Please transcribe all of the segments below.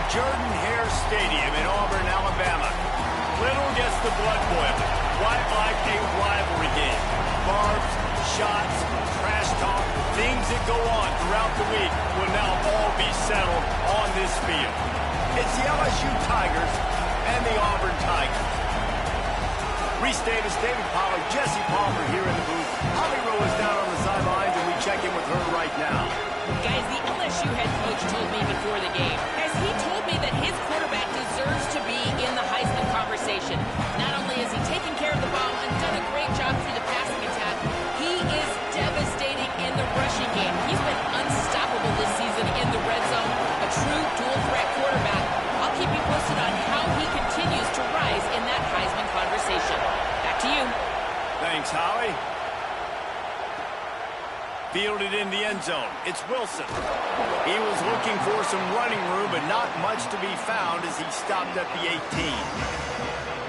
Jordan-Hare Stadium in Auburn, Alabama. Little gets the blood boiling, quite like a rivalry game. Barbs, shots, trash talk, things that go on throughout the week will now all be settled on this field. It's the LSU Tigers and the Auburn Tigers. Reese Davis, David Pollard, Jesse Palmer here in the booth. Holly Rowe is down on the sidelines, and we check in with her right now. Guys, the LSU head coach told me before the game, as he told me that his quarterback deserves to be in the Heisman conversation. Not only is he taking care of the ball and done a great job through the passing attack, he is devastating in the rushing game. He's been unstoppable this season in the red zone, a true dual-threat quarterback. I'll keep you posted on how he continues to rise in that Heisman conversation. Back to you. Thanks, Holly. Fielded in the end zone. It's Wilson. He was looking for some running room, but not much to be found as he stopped at the 18.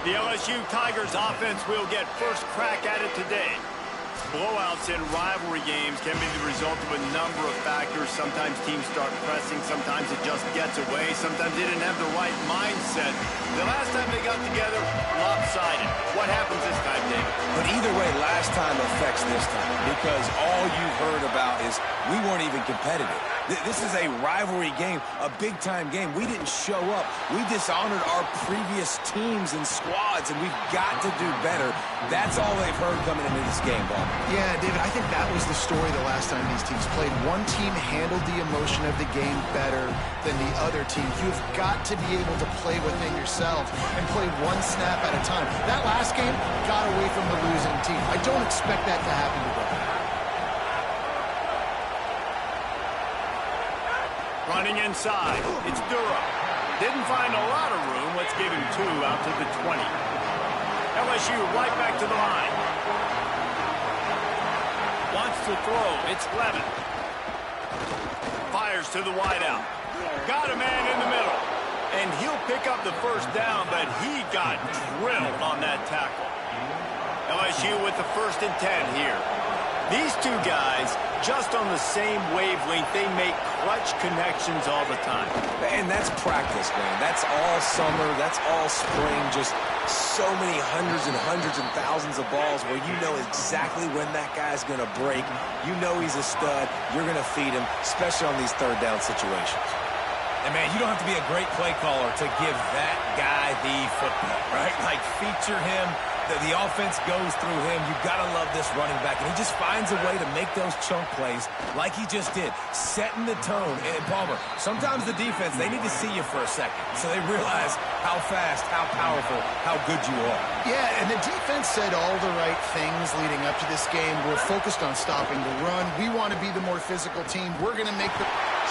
The LSU Tigers offense will get first crack at it today. Blowouts in rivalry games can be the result of a number of factors. Sometimes teams start pressing. Sometimes it just gets away. Sometimes they didn't have the right mindset. The last time they got together, lopsided. What happens this time, David? But either way, last time affects this time because all you've heard about is we weren't even competitive. This is a rivalry game, a big-time game. We didn't show up. We dishonored our previous teams and squads, and we've got to do better. That's all they've heard coming into this game, Bob. Yeah, David, I think that was the story the last time these teams played. One team handled the emotion of the game better than the other team. You've got to be able to play within yourself and play one snap at a time. That last game got away from the losing team. I don't expect that to happen today. Running inside, it's Durham. Didn't find a lot of room. Let's give him 2 out to the 20. LSU right back to the line. Wants to throw. It's Levin. Fires to the wideout. Got a man in the middle. And he'll pick up the first down, but he got drilled on that tackle. LSU with the 1st and 10 here. These two guys, just on the same wavelength, they make clutch connections all the time. And that's practice, man. That's all summer. That's all spring. Just so many hundreds and thousands of balls where you know exactly when that guy's going to break. You know he's a stud. You're going to feed him, especially on these third down situations. And, man, you don't have to be a great play caller to give that guy the football, right? Like, feature him. The offense goes through him. You've got to love this running back. And he just finds a way to make those chunk plays like he just did, setting the tone. And, Palmer, sometimes the defense, they need to see you for a second so they realize how fast, how powerful, how good you are. Yeah, and the defense said all the right things leading up to this game. We're focused on stopping the run. We want to be the more physical team. We're going to make the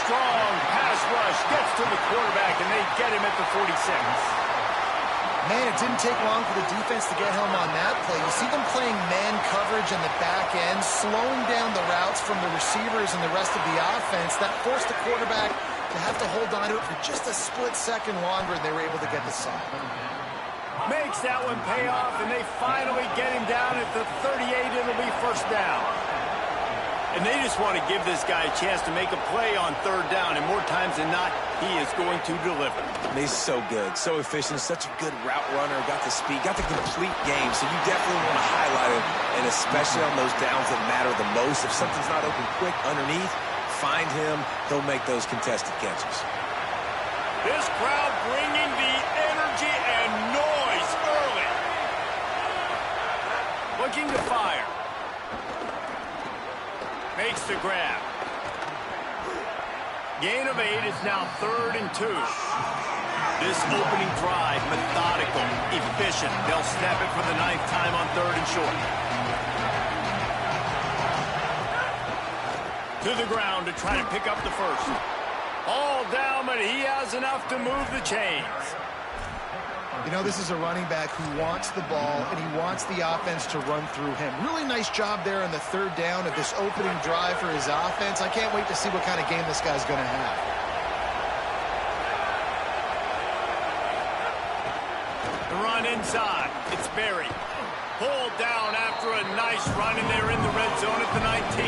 strong pass rush. Gets to the quarterback, and they get him at the 46. Man, it didn't take long for the defense to get home on that play. You see them playing man coverage in the back end, slowing down the routes from the receivers and the rest of the offense. That forced the quarterback to have to hold on to it for just a split second longer, and they were able to get the sack. Makes that one pay off, and they finally get him down at the 38. It'll be first down. And they just want to give this guy a chance to make a play on 3rd down, and more times than not, he is going to deliver. He's so good, so efficient, such a good route runner, got the speed, got the complete game, so you definitely want to highlight him, and especially on those downs that matter the most. If something's not open quick underneath, find him, he'll make those contested catches. This crowd bringing the energy and noise early. Looking to fire. Makes the grab. Gain of 8 is now 3rd and 2. This opening drive, methodical, efficient. They'll snap it for the 9th time on 3rd and short. To the ground to try to pick up the first. All down, but he has enough to move the chains. You know, this is a running back who wants the ball, and he wants the offense to run through him. Really nice job there on the 3rd down of this opening drive for his offense. I can't wait to see what kind of game this guy's going to have. The run inside. It's Berry. Pulled down after a nice run, and they're in the red zone at the 19.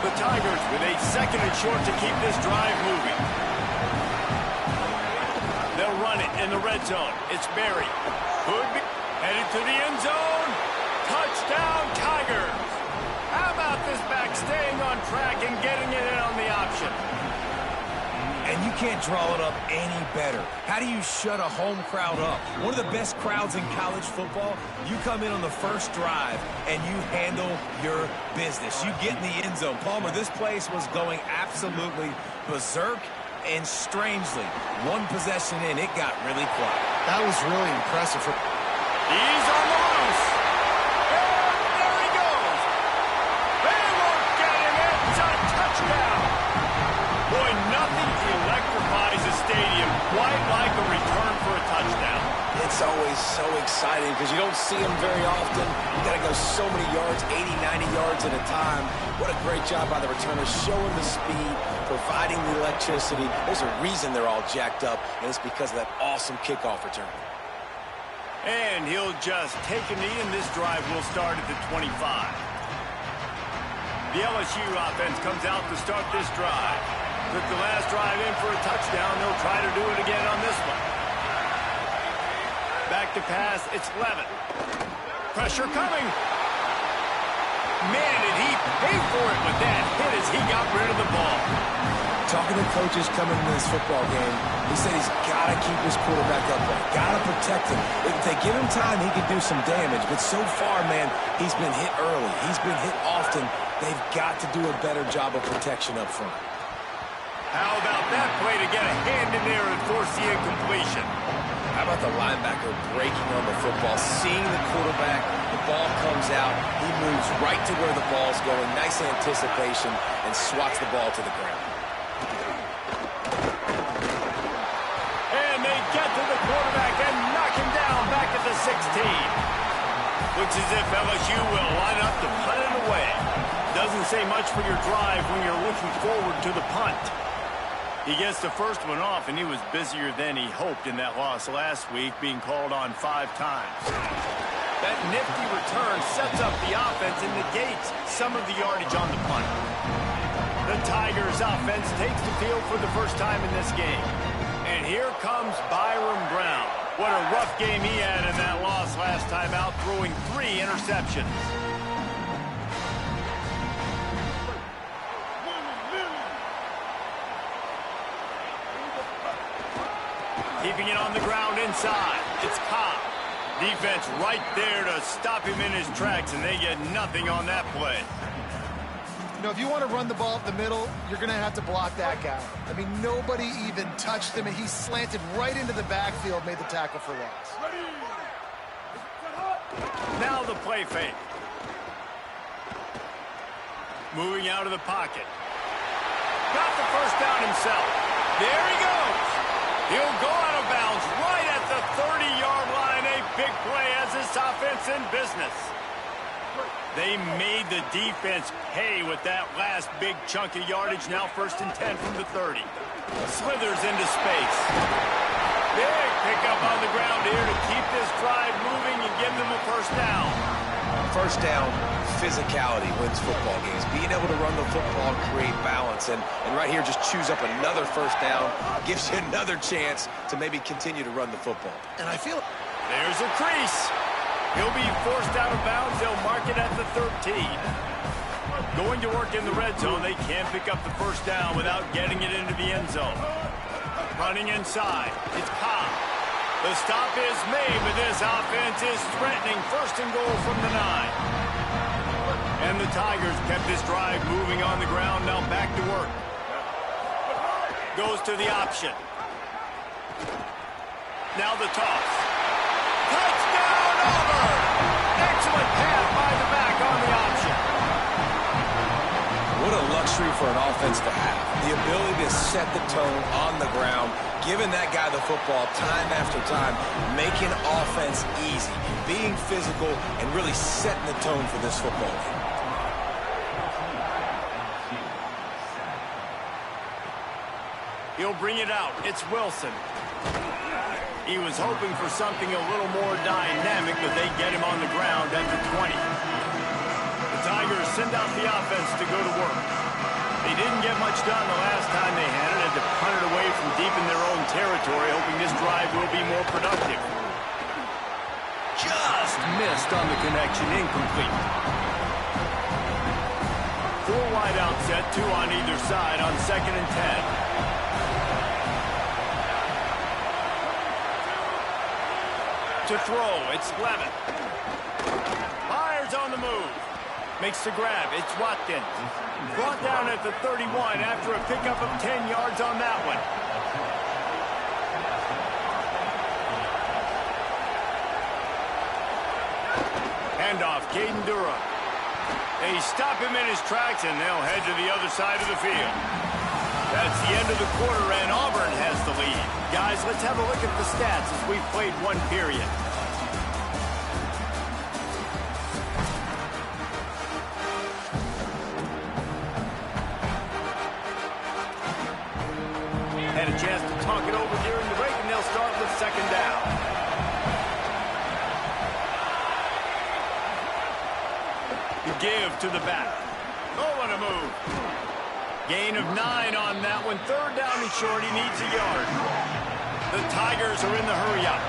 The Tigers with a 2nd and short to keep this drive moving. in the red zone. It's Berry. Could be headed to the end zone. Touchdown, Tigers. How about this back staying on track and getting it in on the option? And you can't draw it up any better. How do you shut a home crowd up? One of the best crowds in college football. You come in on the first drive and you handle your business. You get in the end zone. Palmer, this place was going absolutely berserk, and strangely, one possession in, it got really quiet. That was really impressive. He's on the loose. And there he goes. They won't get him. It's a touchdown. Boy, nothing electrifies a stadium quite like a return for a touchdown. It's always so exciting because you don't see them very often. You got to go so many yards, 80, 90 yards at a time. What a great job by the returners, showing the speed, providing the electricity. There's a reason they're all jacked up, and it's because of that awesome kickoff return. And he'll just take a knee, and this drive will start at the 25. The LSU offense comes out to start this drive. Took the last drive in for a touchdown. They'll try to do it again on this one. Back to pass. It's Levin. Pressure coming. Man, did he pay for it with that hit as he got rid of the ball. Talking to coaches coming into this football game, he said he's got to keep his quarterback upright. Got to protect him. If they give him time, he could do some damage. But so far, man, he's been hit early. He's been hit often. They've got to do a better job of protection up front. How about that play to get a hand in there and force the incompletion? How about the linebacker breaking on the football, seeing the quarterback, the ball comes out, he moves right to where the ball's going, nice anticipation, and swats the ball to the ground. And they get to the quarterback and knock him down back at the 16. Looks as if LSU will line up to punt it away. Doesn't say much for your drive when you're looking forward to the punt. He gets the first one off, and he was busier than he hoped in that loss last week, being called on 5 times. That nifty return sets up the offense and negates some of the yardage on the punt. The Tigers offense takes the field for the first time in this game. And here comes Byron Brown. What a rough game he had in that loss last time out, throwing 3 interceptions. Keeping it on the ground inside. It's Cobb. Defense right there to stop him in his tracks, and they get nothing on that play. You know, if you want to run the ball up the middle, you're going to have to block that guy. I mean, nobody even touched him, and he slanted right into the backfield, made the tackle for loss. Now the play fake. Moving out of the pocket. Got the first down himself. There he goes. He'll go out of bounds right at the 30-yard line. A big play as this offense in business. They made the defense pay with that last big chunk of yardage. Now 1st and 10 from the 30. Slithers into space. Big pickup on the ground here to keep this drive moving and give them a first down. First down, physicality wins football games. Being able to run the football, create balance, and right here just choose up another first down, gives you another chance to maybe continue to run the football. And I feel... There's a crease. He'll be forced out of bounds. They'll mark it at the 13. Going to work in the red zone. They can't pick up the first down without getting it into the end zone. Running inside. It's Cobb. The stop is made, but this offense is threatening. 1st and goal from the 9. And the Tigers kept this drive moving on the ground. Now back to work. Goes to the option. Now the toss. Touchdown, Auburn! Excellent pass by the back on the option. What a luxury for an offense to have. The ability to set the tone on the ground, giving that guy the football time after time, making offense easy, being physical, and really setting the tone for this football game. He'll bring it out. It's Wilson. He was hoping for something a little more dynamic, but they get him on the ground at the 20. The Tigers send out the offense to go to work. They didn't get much done the last time they had it. Had to punt it away from deep in their own territory, hoping this drive will be more productive. Just missed on the connection, incomplete. 4 wide out set, 2 on either side on 2nd and 10. To throw, it's Levin. Fires on the move. Makes the grab, it's Watkins. Brought down at the 31 after a pickup of 10 yards on that one. Handoff, Caden Durham. They stop him in his tracks, and they'll head to the other side of the field. That's the end of the quarter, and Auburn has the lead. Guys, let's have a look at the stats as we've played 1 period. Had a chance to talk it over during the break, and they'll start with 2nd down. Give to the back. Oh, and a move. Gain of 9 on that one. 3rd down and short. He needs a yard. The Tigers are in the hurry-up.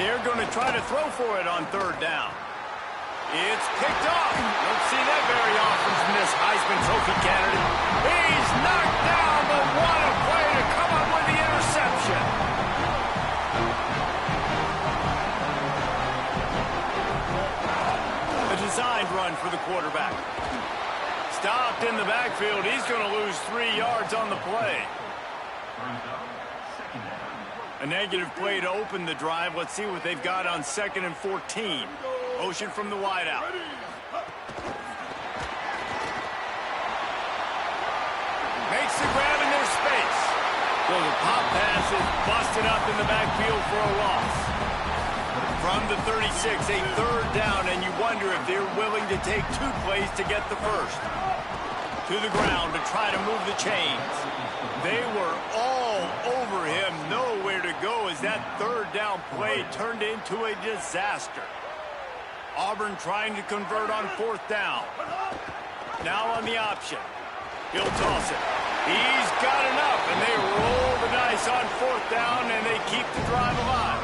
They're going to try to throw for it on 3rd down. It's picked off. Don't see that very often from this Heisman Trophy candidate. He's knocked down, but what a play to come up with the interception. Designed run for the quarterback. Stopped in the backfield. He's going to lose 3 yards on the play. A negative play to open the drive. Let's see what they've got on 2nd and 14. Motion from the wideout. Makes the grab in their space. Well, the pop pass is busted up in the backfield for a loss. From the 36, a 3rd down, and you wonder if they're willing to take 2 plays to get the first. To the ground to try to move the chains. They were all over him, nowhere to go as that 3rd down play turned into a disaster. Auburn trying to convert on 4th down. Now on the option. He'll toss it. He's got enough, and they roll the dice on 4th down, and they keep the drive alive.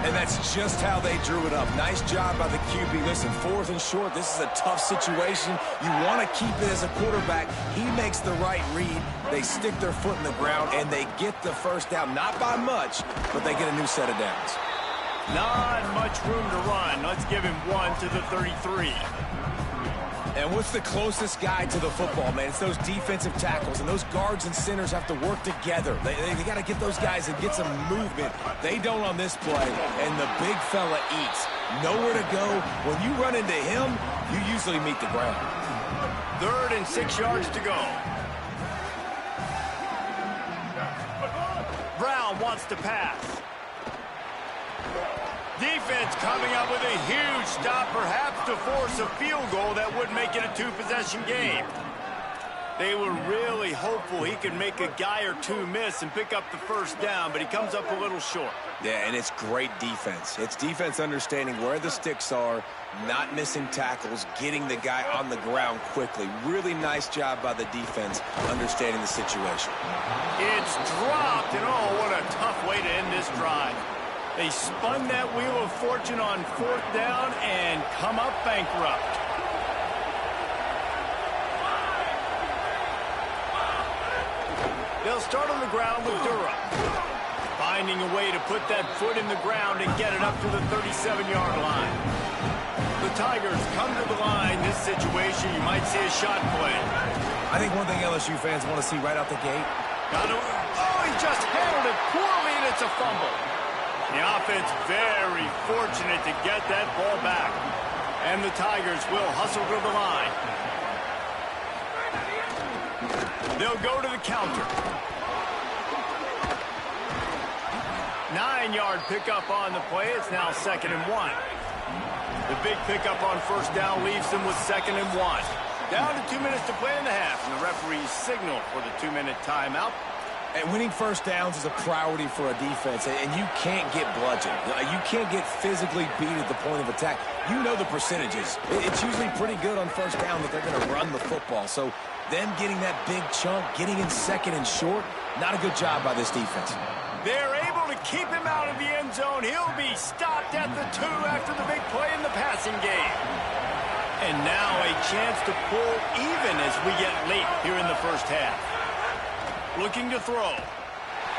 And that's just how they drew it up. Nice job by the QB. Listen, 4th and short, this is a tough situation. You want to keep it as a quarterback. He makes the right read. They stick their foot in the ground, and they get the 1st down. Not by much, but they get a new set of downs. Not much room to run. Let's give him 1 to the 33. And what's the closest guy to the football, man? It's those defensive tackles, and those guards and centers have to work together. They got to get those guys and get some movement. They don't on this play, and the big fella eats. Nowhere to go. When you run into him, you usually meet the ground. 3rd and 6 yards to go. Brown wants to pass. Defense coming up with a huge stop, perhaps to force a field goal that would make it a 2-possession game. They were really hopeful he could make a guy or 2 miss and pick up the 1st down, but he comes up a little short. Yeah, and it's great defense. It's defense understanding where the sticks are, not missing tackles, getting the guy on the ground quickly. Really nice job by the defense understanding the situation. It's dropped, and oh, what a tough way to end this drive. They spun that wheel of fortune on 4th down and come up bankrupt. They'll start on the ground with Durham. Finding a way to put that foot in the ground and get it up to the 37-yard line. The Tigers come to the line. This situation, you might see a shot play. I think one thing LSU fans want to see right out the gate. Oh, he just handled it poorly, and it's a fumble. The offense very fortunate to get that ball back. And the Tigers will hustle to the line. They'll go to the counter. 9-yard pickup on the play. It's now 2nd and 1. The big pickup on 1st down leaves them with 2nd and 1. Down to 2 minutes to play in the half. And the referees signal for the 2-minute timeout. And winning first downs is a priority for a defense, and you can't get bludgeoned. You can't get physically beat at the point of attack. You know the percentages. It's usually pretty good on first down that they're going to run the football. So them getting that big chunk, getting in second and short, not a good job by this defense. They're able to keep him out of the end zone. He'll be stopped at the 2 after the big play in the passing game. And now a chance to pull even as we get late here in the first half. Looking to throw.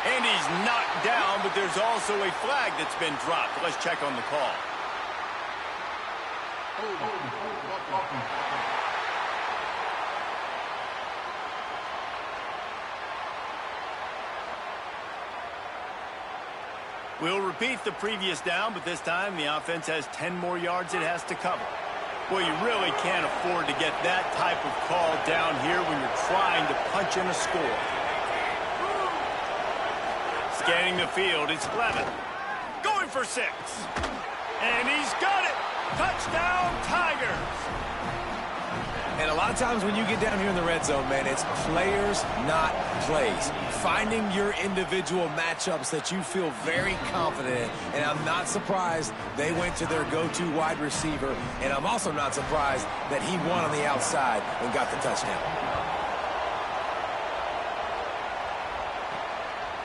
And he's knocked down, but there's also a flag that's been dropped. Let's check on the call. We'll repeat the previous down, but this time the offense has 10 more yards it has to cover. Well, you really can't afford to get that type of call down here when you're trying to punch in a score. Scanning the field, it's Clement. Going for 6. And he's got it. Touchdown, Tigers. And a lot of times when you get down here in the red zone, man, it's players, not plays. Finding your individual matchups that you feel very confident in. And I'm not surprised they went to their go-to wide receiver. And I'm also not surprised that he won on the outside and got the touchdown.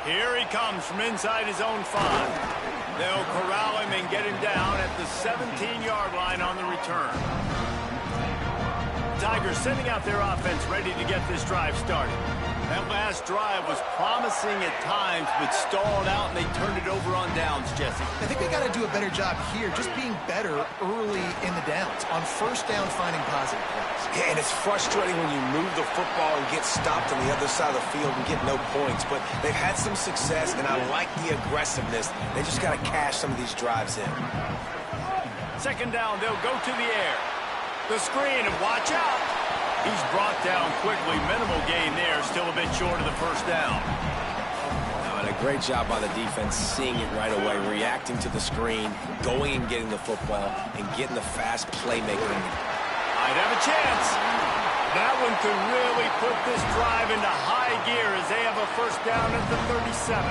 Here he comes from inside his own 5. They'll corral him and get him down at the 17-yard line on the return. Tigers sending out their offense ready to get this drive started. That last drive was promising at times, but stalled out, and they turned it over on downs, Jesse. I think they got to do a better job here, just being better early in the downs. On first down, finding positive plays. Yeah, and it's frustrating when you move the football and get stopped on the other side of the field and get no points. But they've had some success, and I like the aggressiveness. They just got to cash some of these drives in. Second down, they'll go to the air. The screen, and watch out. He's brought down quickly. Minimal gain there, still a bit short of the first down. And a great job by the defense seeing it right away, reacting to the screen, going and getting the football, and getting the fast playmaker. Might have a chance. That one could really put this drive into high gear as they have a first down at the 37.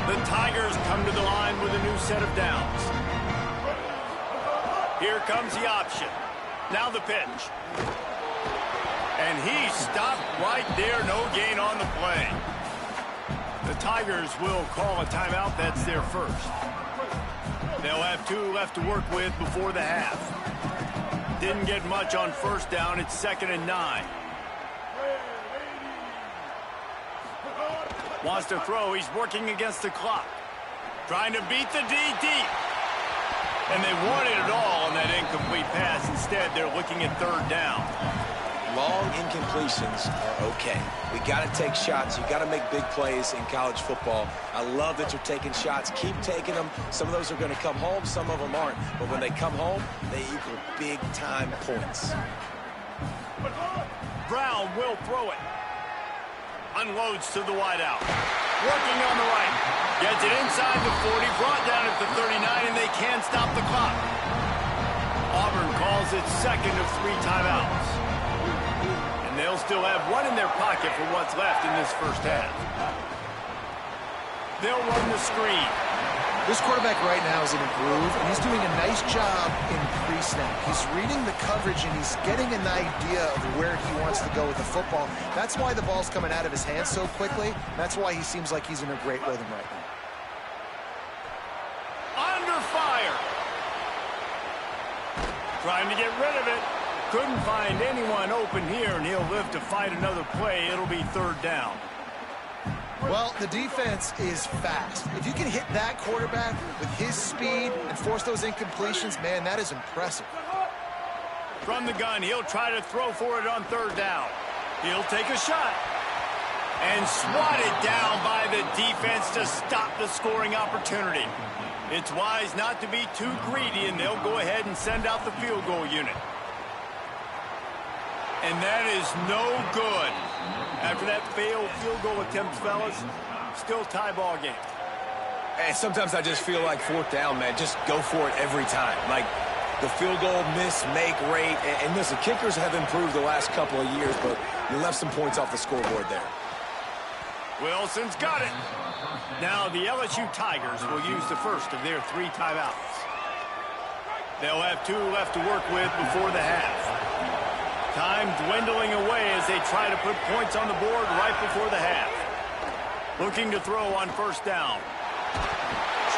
The Tigers come to the line with a new set of downs. Here comes the option. Now the pitch. And he stopped right there. No gain on the play. The Tigers will call a timeout. That's their first. They'll have 2 left to work with before the half. Didn't get much on first down. It's 2nd and 9. Wants to throw. He's working against the clock. Trying to beat the D deep. And they wanted it all on that incomplete pass. Instead, they're looking at 3rd down. Long incompletions are okay. We got to take shots. You got to make big plays in college football. I love that you're taking shots. Keep taking them. Some of those are going to come home. Some of them aren't. But when they come home, they equal big-time points. Brown will throw it. Unloads to the wideout. Working on the right. Gets it inside the 40. Brought down at the 39, and they can't stop the clock. Auburn calls it 2nd of 3 timeouts. And they'll still have 1 in their pocket for what's left in this first half. They'll run the screen. This quarterback right now is in a groove, and he's doing a nice job in pre-snap. He's reading the coverage, and he's getting an idea of where he wants to go with the football. That's why the ball's coming out of his hands so quickly. That's why he seems like he's in a great rhythm right now. Under fire. Trying to get rid of it. Couldn't find anyone open here, and he'll live to fight another play. It'll be 3rd down. Well, the defense is fast. If you can hit that quarterback with his speed and force those incompletions, man, that is impressive. From the gun, he'll try to throw for it on 3rd down. He'll take a shot. And swatted down by the defense to stop the scoring opportunity. It's wise not to be too greedy, and they'll go ahead and send out the field goal unit. And that is no good. After that failed field goal attempt, fellas, still tie ball game. And sometimes I just feel like 4th down, man, just go for it every time. Like the field goal miss-make rate. And listen, kickers have improved the last couple of years, but you left some points off the scoreboard there. Wilson's got it. Now the LSU Tigers will use the first of their 3 timeouts. They'll have 2 left to work with before the half. Time dwindling away as they try to put points on the board right before the half. Looking to throw on first down.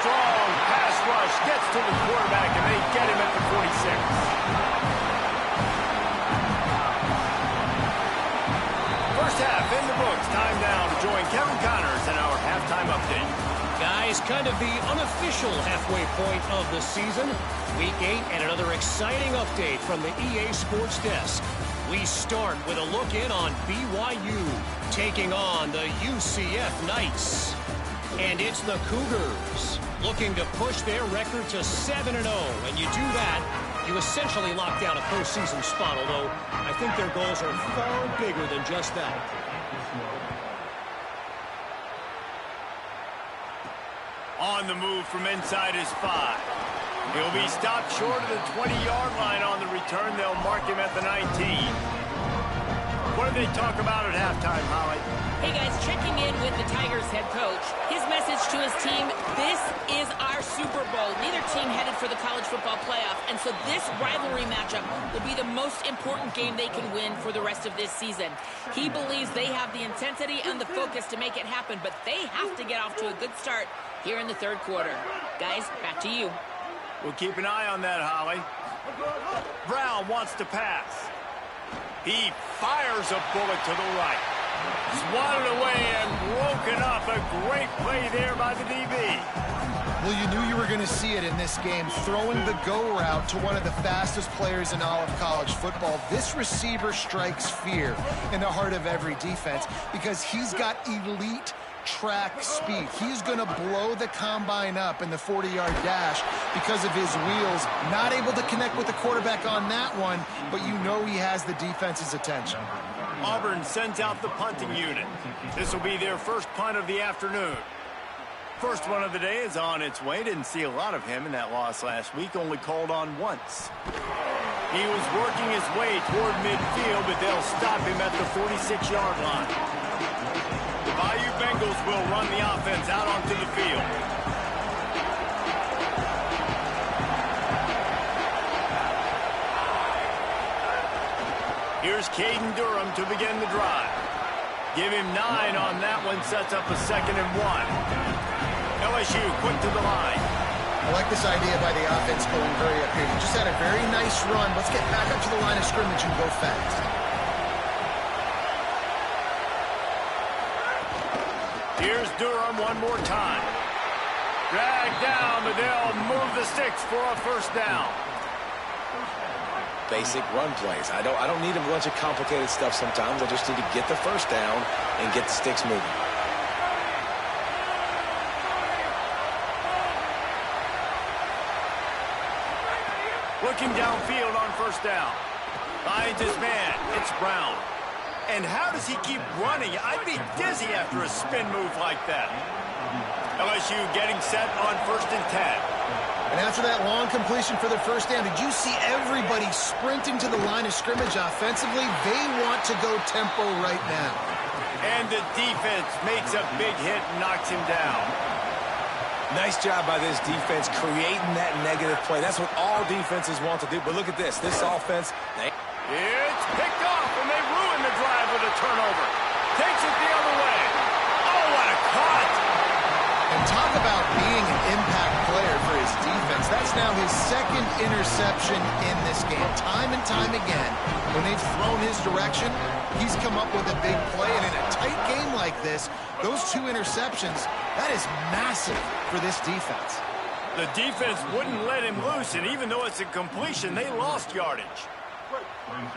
Strong pass rush gets to the quarterback, and they get him at the 46. First half in the books. Time now to join Kevin Connors in our halftime update. Guys, kind of the unofficial halfway point of the season. Week 8 and another exciting update from the EA Sports Desk. We start with a look in on BYU taking on the UCF Knights. And it's the Cougars looking to push their record to 7-0. And you do that, you essentially lock down a postseason spot, although I think their goals are far bigger than just that. On the move from inside his 5. He'll be stopped short of the 20-yard line on the return. They'll mark him at the 19. What did they talk about at halftime, Holly? Hey, guys, checking in with the Tigers head coach. His message to his team, this is our Super Bowl. Neither team headed for the college football playoff, and so this rivalry matchup will be the most important game they can win for the rest of this season. He believes they have the intensity and the focus to make it happen, but they have to get off to a good start here in the third quarter. Guys, back to you. We'll keep an eye on that, Holly. Brown wants to pass. He fires a bullet to the right. Swatted away and broken up. A great play there by the DB. Well, you knew you were going to see it in this game, throwing the go route to one of the fastest players in all of college football. This receiver strikes fear in the heart of every defense because he's got elite track speed. He's going to blow the combine up in the 40-yard dash because of his wheels. Not able to connect with the quarterback on that one, but you know he has the defense's attention. Auburn sends out the punting unit. This will be their first punt of the afternoon. First one of the day is on its way. Didn't see a lot of him in that loss last week. Only called on once. He was working his way toward midfield, but they'll stop him at the 46-yard line. The Bayou Bengals will run the offense out onto the field. Here's Caden Durham to begin the drive. Give him 9 on that one, sets up a 2nd and 1. LSU quick to the line. I like this idea by the offense going very up here. You just had a very nice run. Let's get back up to the line of scrimmage and go fast. Here's Durham one more time. Dragged down, but they'll move the sticks for a first down. Basic run plays. I don't need a bunch of complicated stuff sometimes. I just need to get the first down and get the sticks moving. Looking downfield on first down. Finds his man. It's Brown. And how does he keep running? I'd be dizzy after a spin move like that. LSU getting set on 1st and 10. And after that long completion for the first down, did you see everybody sprinting to the line of scrimmage offensively? They want to go tempo right now. And the defense makes a big hit and knocks him down. Nice job by this defense creating that negative play. That's what all defenses want to do. But look at this. This offense, it's picked off, and they ruin the drive with a turnover. Takes it the other way. Oh, what a cut! And talk about being an impact player for his defense. That's now his 2nd interception in this game. Time and time again, when they've thrown his direction, he's come up with a big play. And in a tight game like this, those 2 interceptions, that is massive for this defense. The defense wouldn't let him loose, and even though it's a completion, they lost yardage.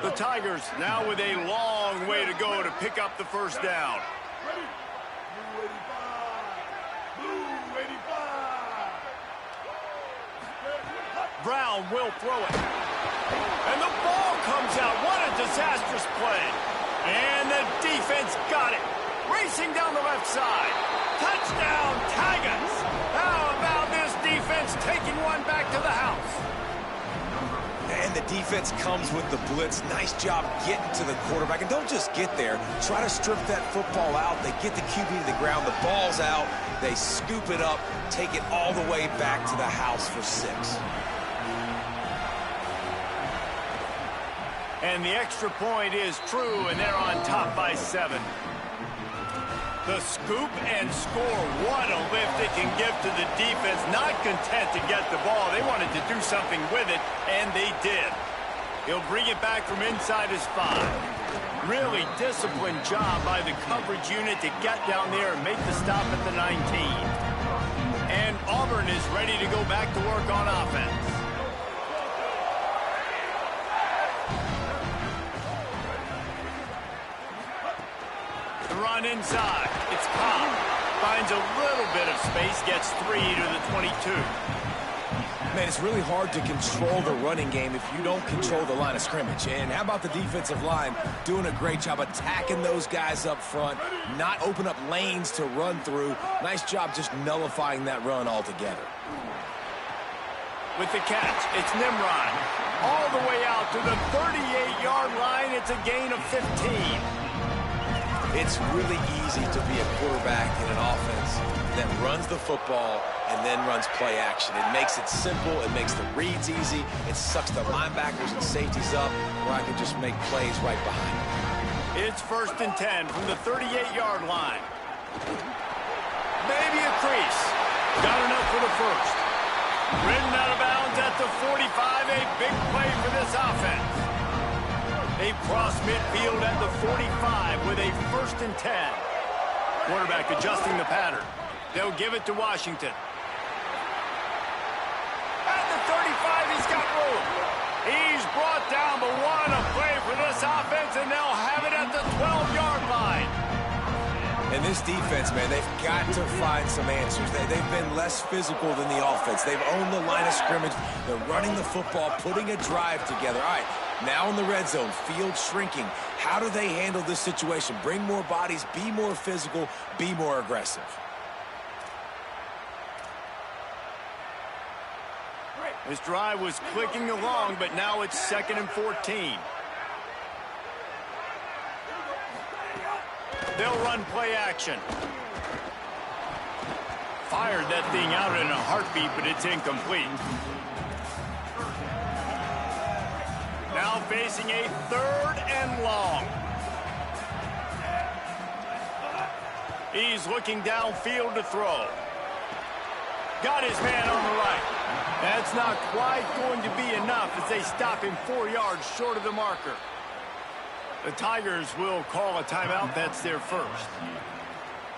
The Tigers now with a long way to go to pick up the first down. Brown will throw it. And the ball comes out. What a disastrous play. And the defense got it. Racing down the left side. Touchdown, Tigers. How about this defense taking one back to the house? And the defense comes with the blitz. Nice job getting to the quarterback. And don't just get there. Try to strip that football out. They get the QB to the ground. The ball's out. They scoop it up, take it all the way back to the house for 6. And the extra point is true, and they're on top by 7. The scoop and score. What a lift it can give to the defense. Not content to get the ball. They wanted to do something with it, and they did. He'll bring it back from inside his 5. Really disciplined job by the coverage unit to get down there and make the stop at the 19. And Auburn is ready to go back to work on offense. The run inside. It's Cobb. Finds a little bit of space, gets 3 to the 22. Man, it's really hard to control the running game if you don't control the line of scrimmage. And how about the defensive line doing a great job attacking those guys up front, not open up lanes to run through. Nice job just nullifying that run altogether. With the catch, it's Nimrod. All the way out to the 38-yard line. It's a gain of 15. It's really easy to be a quarterback in an offense that runs the football and then runs play action. It makes it simple. It makes the reads easy. It sucks the linebackers and safeties up where I can just make plays right behind them. It's 1st and 10 from the 38-yard line. Maybe a crease. Got enough for the first. Ridden out of bounds at the 45. A big play for this offense. They cross midfield at the 45 with a 1st and 10. Quarterback adjusting the pattern. They'll give it to Washington. At the 35, he's got room. He's brought down, but what a play for this offense, and they'll have it at the 12-yard line. And this defense, man, they've got to find some answers. They've been less physical than the offense. They've owned the line of scrimmage. They're running the football, putting a drive together. All right, now in the red zone, field shrinking. How do they handle this situation? Bring more bodies, be more physical, be more aggressive. This drive was clicking along, but now it's 2nd and 14. They'll run play action. Fired that thing out in a heartbeat, but it's incomplete. Now facing a 3rd and long. He's looking downfield to throw. Got his man on the right. That's not quite going to be enough as they stop him 4 yards short of the marker. The Tigers will call a timeout. That's their first.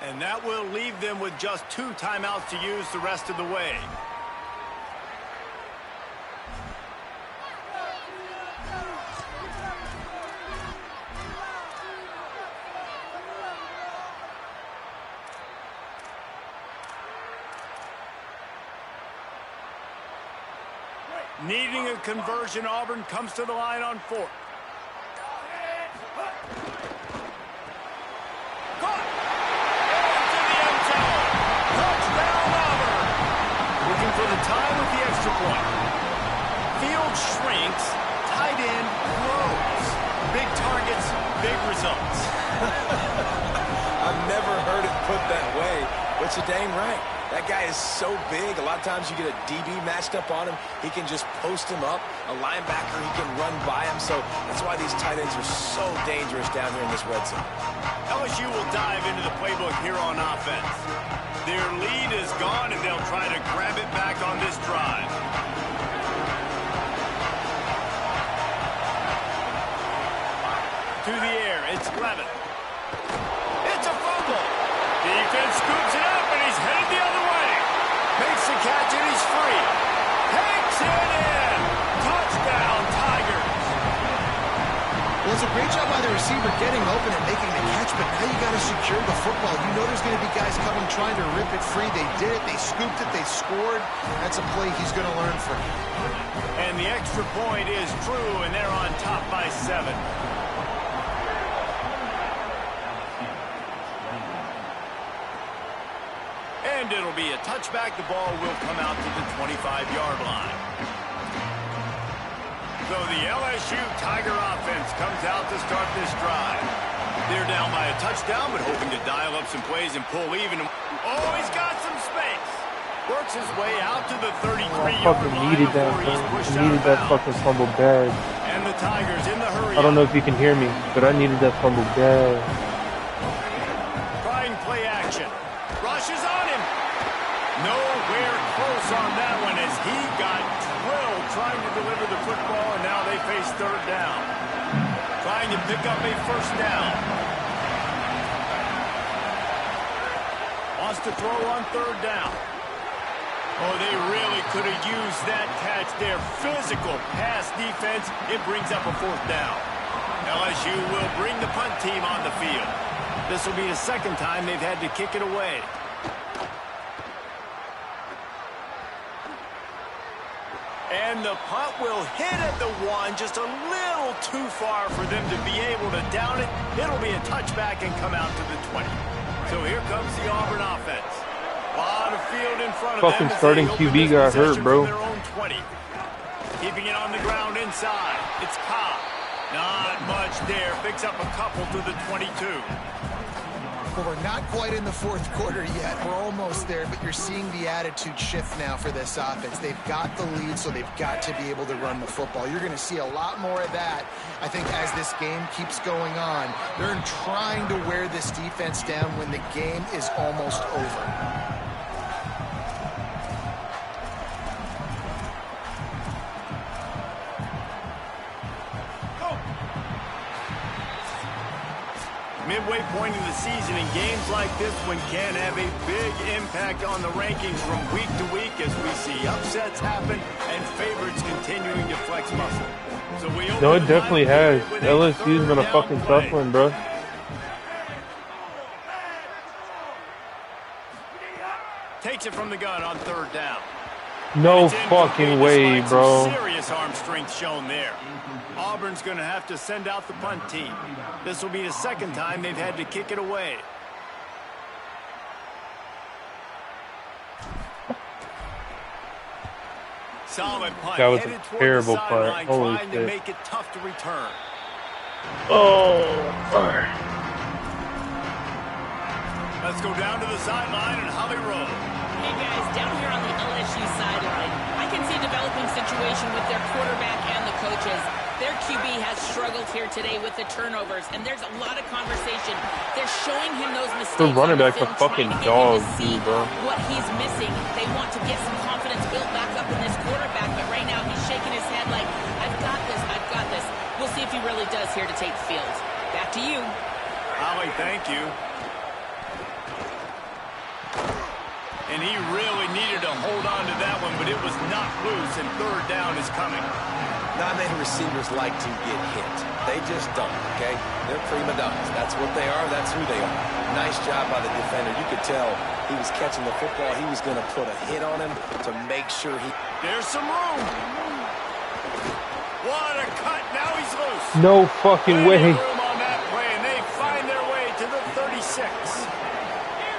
And that will leave them with just 2 timeouts to use the rest of the way. Needing a conversion, Auburn comes to the line on 4th. Caught! Into the end zone. Touchdown, Auburn! Looking for the tie with the extra point. Field shrinks, tight end grows. Big targets, big results. I've never heard it put that way, but you're dang right. That guy is so big. A lot of times you get a DB matched up on him. He can just post him up. A linebacker, he can run by him. So that's why these tight ends are so dangerous down here in this red zone. LSU will dive into the playbook here on offense. Their lead is gone, and they'll try to grab it back on this drive. To the air, it's Levin. It's a fumble. Defense scoops it up, and he's headed the other way. Makes the catch, and he's free. Takes it in. Touchdown, Tigers. Well, it's a great job by the receiver getting open and making the catch, but now you got to secure the football. You know there's going to be guys coming trying to rip it free. They did it. They scooped it. They scored. That's a play he's going to learn from. And the extra point is true, and they're on top by 7. And it'll be a touchback. The ball will come out to the 25-yard line. So the LSU Tiger offense comes out to start this drive. They're down by a touchdown, but hoping to dial up some plays and pull even. Oh, he's got some space. Works his way out to the 33-yard line needed that, before he's pushed I needed out of that bounds. fucking fumble bad. And the Tigers in the hurry. I don't know if you can hear me, but I needed that fumble bad. Trying play action. Rushes on him. Nowhere close on that one as he got drilled trying to deliver the football, and now they face third down. Trying to pick up a first down. Wants to throw on third down. Oh, they really could have used that catch there. Physical pass defense. It brings up a fourth down. LSU will bring the punt team on the field. This will be the second time they've had to kick it away. And the punt will hit at the one, just a little too far for them to be able to down it. It'll be a touchback and come out to the 20. So here comes the Auburn offense. A lot of field in front of Fucking them. starting QB got hurt, bro. Their own 20. Keeping it on the ground inside. It's Cobb. Not much there. Picks up a couple to the 22. Well, we're not quite in the fourth quarter yet. We're almost there, but you're seeing the attitude shift now for this offense. They've got the lead, so they've got to be able to run the football. You're going to see a lot more of that, I think, as this game keeps going on. They're trying to wear this defense down when the game is almost over. Midway point in the season, in games like this one can have a big impact on the rankings from week to week as we see upsets happen and favorites continuing to flex muscle. So No, it definitely has. LSU's been a fucking tough one, bro. Takes it from the gun on third down. No fucking way, bro. Serious arm strength shown there. Auburn's going to have to send out the punt team. This will be the second time they've had to kick it away. Solid punt. That was a terrible punt. Holy shit. To make it tough to return. Oh, sorry. Let's go down to the sideline and Holly Rowe. Hey guys, down here on the LSU sideline, I can see a developing situation with their quarterback and the coaches. Their QB has struggled here today with the turnovers, and there's a lot of conversation. They're showing him those mistakes. The running back's a film, fucking trying to dog, get him to see bro. what he's missing. They want to get some confidence built back up in this quarterback, but right now he's shaking his head like, I've got this, I've got this. We'll see if he really does here to take the field. Back to you. Holly, thank you. And he really needed to hold on to that one, but it was not loose, and third down is coming. Not many receivers like to get hit. They just don't, okay? They're prima donnas. That's what they are. That's who they are. Nice job by the defender. You could tell he was catching the football. He was going to put a hit on him to make sure he... There's some room. What a cut. Now he's loose. No fucking way. Room on that play, and they find their way to the 36.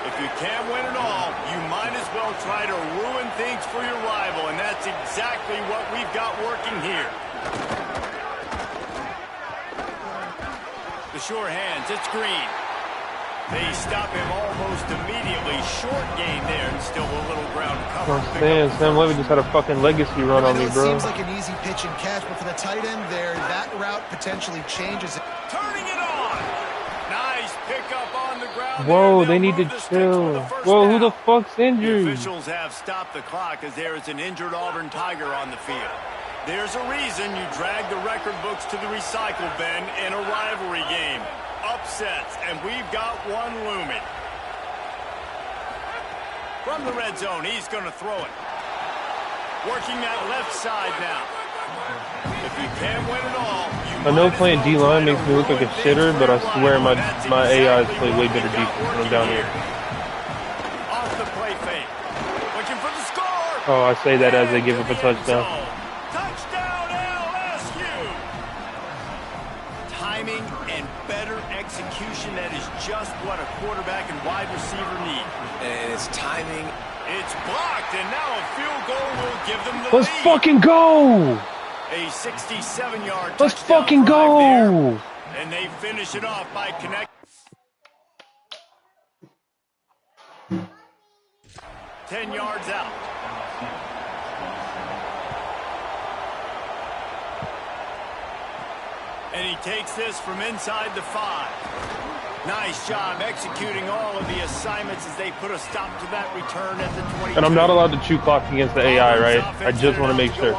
If you can't win it all, you might as well try to ruin things for your rival, and that's exactly what we've got working here. The sure hands, it's Green. They stop him almost immediately. Short gain there, and still a little ground to cover. Man, Sam Levy just had a fucking legacy run on me, bro. It seems like an easy pitch and catch, but for the tight end there, that route potentially changes it. Turning it on. Nice pickup on the ground. Whoa, they need to chill. Whoa, who the fuck's The injured? officials have stopped the clock as there is an injured Auburn Tiger on the field. There's a reason you drag the record books to the recycle bin in a rivalry game. Upsets, and we've got one looming. From the red zone, he's going to throw it. Working that left side now. If you can't win it all, I know playing D-line makes me look like a shitter, but I swear my AIs play way better defense when I'm down here. Off the play fake. Looking for the score. Oh, I say that as they give up a touchdown. Touchdown LSU. Timing and better execution, that is just what a quarterback and wide receiver need. And it's timing. It's blocked, and now a field goal will give them the Let's lead. fucking go! A 67-yard Let's touchdown fucking drive go! there. And they finish it off by connecting. 10 yards out. And he takes this from inside the 5. Nice job executing all of the assignments as they put a stop to that return at the 22. And I'm not allowed to chew clock against the AI, right? I just want to make sure.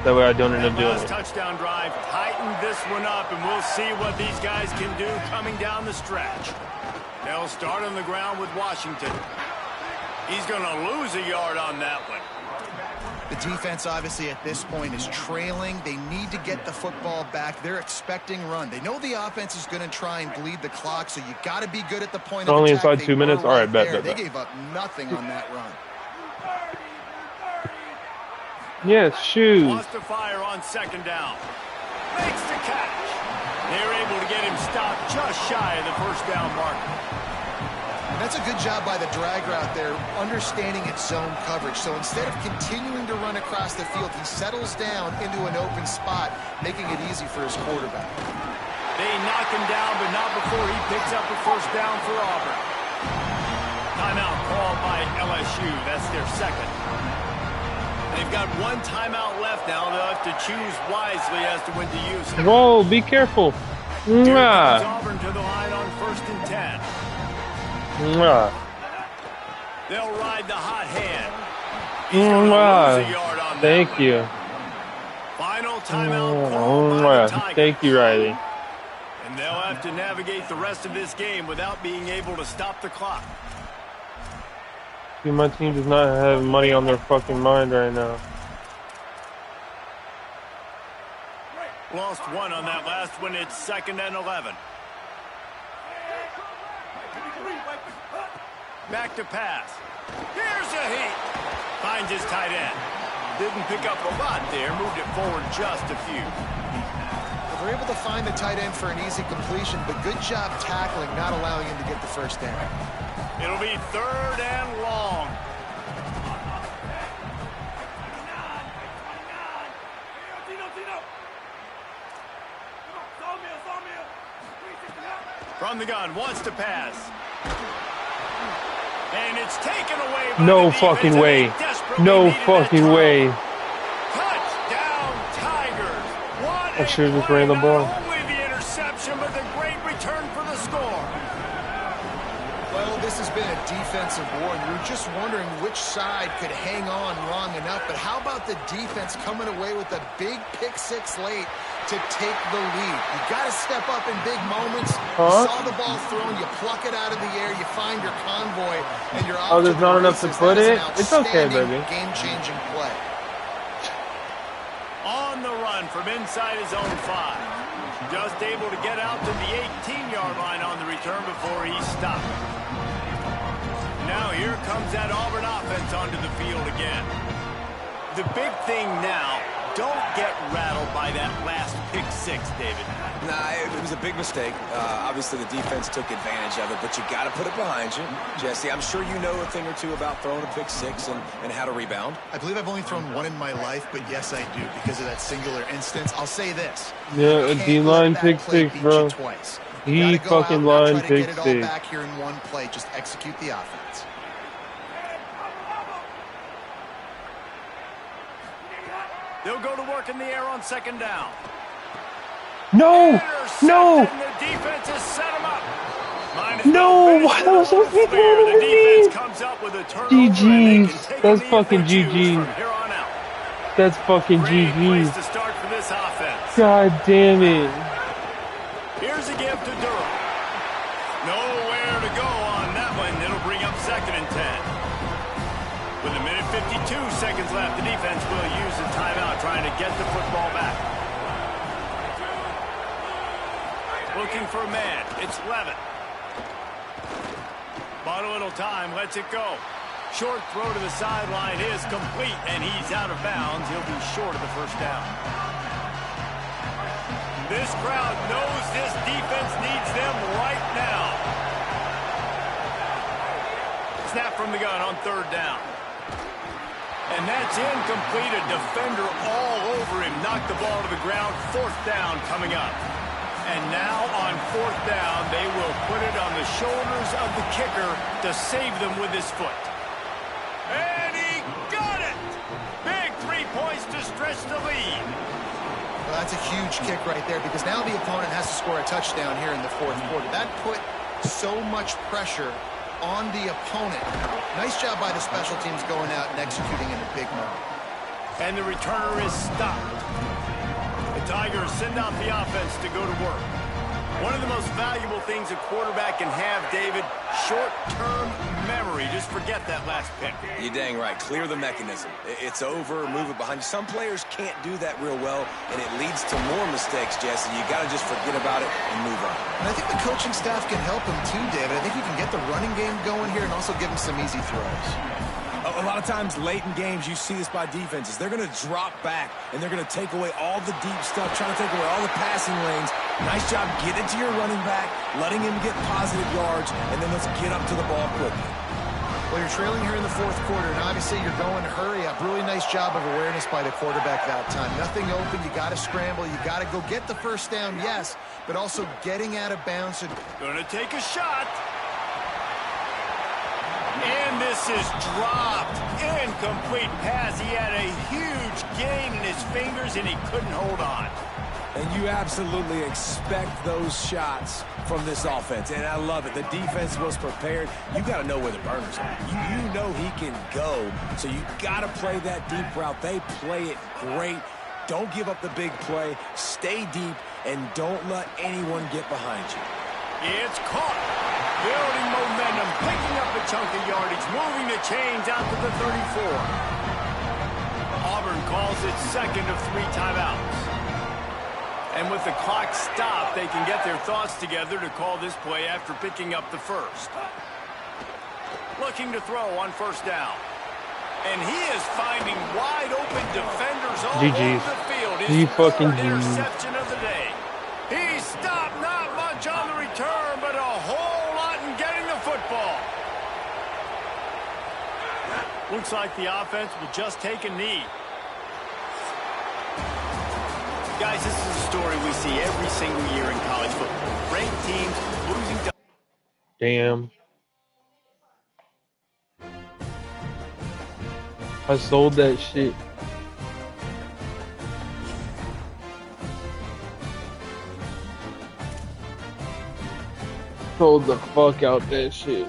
That way I don't end up doing it. Touchdown drive, tighten this one up, and we'll see what these guys can do coming down the stretch. They'll start on the ground with Washington. He's going to lose a yard on that one. The defense, obviously, at this point is trailing. They need to get the football back. They're expecting run. They know the offense is going to try and bleed the clock, so you got to be good at the point of only attack. inside 2 minutes? All right, bet. They gave up nothing on that run. Yes, shoot. Wants to fire on second down. Makes the catch. They're able to get him stopped just shy of the first down marker. And that's a good job by the drag route there, understanding its zone coverage. So instead of continuing to run across the field, he settles down into an open spot, making it easy for his quarterback. They knock him down, but not before he picks up a first down for Auburn. Timeout called by LSU. That's their second. They've got one timeout left now. They'll have to choose wisely as to when to use it. Whoa, be careful. Auburn to the line on 1st and 10. They'll ride the hot hand. He's gonna lose a yard on Thank that you. one. Final timeout called by the Tigers. Thank you, Riley. And they'll have to navigate the rest of this game without being able to stop the clock. See, my team does not have money on their fucking mind right now. Lost one on that last one. It's 2nd and 11. Back to pass. Here's a heat. Finds his tight end. Didn't pick up a lot there. Moved it forward just a few. Well, they're able to find the tight end for an easy completion, but good job tackling, not allowing him to get the first down. It'll be 3rd and long. From the gun, wants to pass. And it's taken away by No the fucking defense, way. and they desperately No needed that fucking drop. way. Touchdown, Tigers. What I should have just ran the ball. Not only the interception, but the great return for the score. Well, this has been a defensive war, and you're just wondering which side could hang on long enough. But how about the defense coming away with a big pick six late to take the lead? You got to step up in big moments. You saw the ball thrown, you pluck it out of the air, you find your convoy, and you're off. Oh, there's not enough to put it? It's okay, baby. Game-changing play. On the run from inside his own 5. Just able to get out to the 18-yard line on the return before he stopped. Now here comes that Auburn offense onto the field again. The big thing now, don't get rattled by that last pick 6, David. Nah, it was a big mistake. Obviously, the defense took advantage of it, but you got to put it behind you. Jesse, I'm sure you know a thing or two about throwing a pick 6 and how to rebound. I believe I've only thrown one in my life, but yes, I do, because of that singular instance. I'll say this. Yeah, a D-line pick 6, bro. He fucking line pick 6. Back here in one play, just execute the offense. They'll go to work in the air on 2nd down. No! No! And the defense has set him up. No! Why that was so big The defense comes up with a turnover. GG's. That's fucking GG's. That's fucking Great place GG's. to start for this offense. God damn it. Here's a give to Durham. Nowhere to go on that one. It'll bring up 2nd and 10. With a minute 52 seconds left, the defense will use a timeout trying to get the football back. Looking for a man. It's Levin. Bought a little time. Lets it go. Short throw to the sideline is complete, and he's out of bounds. He'll be short of the first down. This crowd knows this defense needs them right now. Snap from the gun on 3rd down. And that's incomplete. A defender all over him. Knocked the ball to the ground. 4th down coming up. And now on 4th down, they will put it on the shoulders of the kicker to save them with his foot. And he got it! Big 3 points to stretch the lead. Well, that's a huge kick right there because now the opponent has to score a touchdown here in the 4th quarter. That put so much pressure on the opponent. Nice job by the special teams going out and executing in a big moment. And the returner is stopped. The Tigers send out the offense to go to work. One of the most valuable things a quarterback can have, David, short-term memory. Just forget that last pick. You're dang right. Clear the mechanism. It's over, move it behind you. Some players can't do that real well, and it leads to more mistakes, Jesse. You got to just forget about it and move on. And I think the coaching staff can help him too, David. I think you can get the running game going here and also give him some easy throws. A lot of times late in games, you see this by defenses. They're going to drop back, and they're going to take away all the deep stuff, trying to take away all the passing lanes. Nice job getting to your running back, letting him get positive yards, and then let's get up to the ball quickly. Well, you're trailing here in the 4th quarter, and obviously you're going hurry up. Really nice job of awareness by the quarterback that time. Nothing open. You got to scramble. You got to go get the 1st down, yes, but also getting out of bounds. Going to take a shot. And this is dropped. Incomplete pass. He had a huge gain in his fingers, and he couldn't hold on. And you absolutely expect those shots from this offense, and I love it. The defense was prepared. You got to know where the burners are. You know he can go, so you got to play that deep route. They play it great. Don't give up the big play. Stay deep, and don't let anyone get behind you. It's caught. Building momentum, picking up a chunk of yardage, moving the chains out to the 34. Auburn calls it 2nd of 3 timeouts. And with the clock stopped, they can get their thoughts together to call this play after picking up the 1st. Looking to throw on 1st down. And he is finding wide open defenders all over the field. His 3rd interception of the day. He stopped, not much on the return, but a whole lot in getting the football. Looks like the offense will just take a knee. Guys, this is a story we see every single year in college football. Ranked teams losing. Damn. I sold that shit. Sold the fuck out that shit.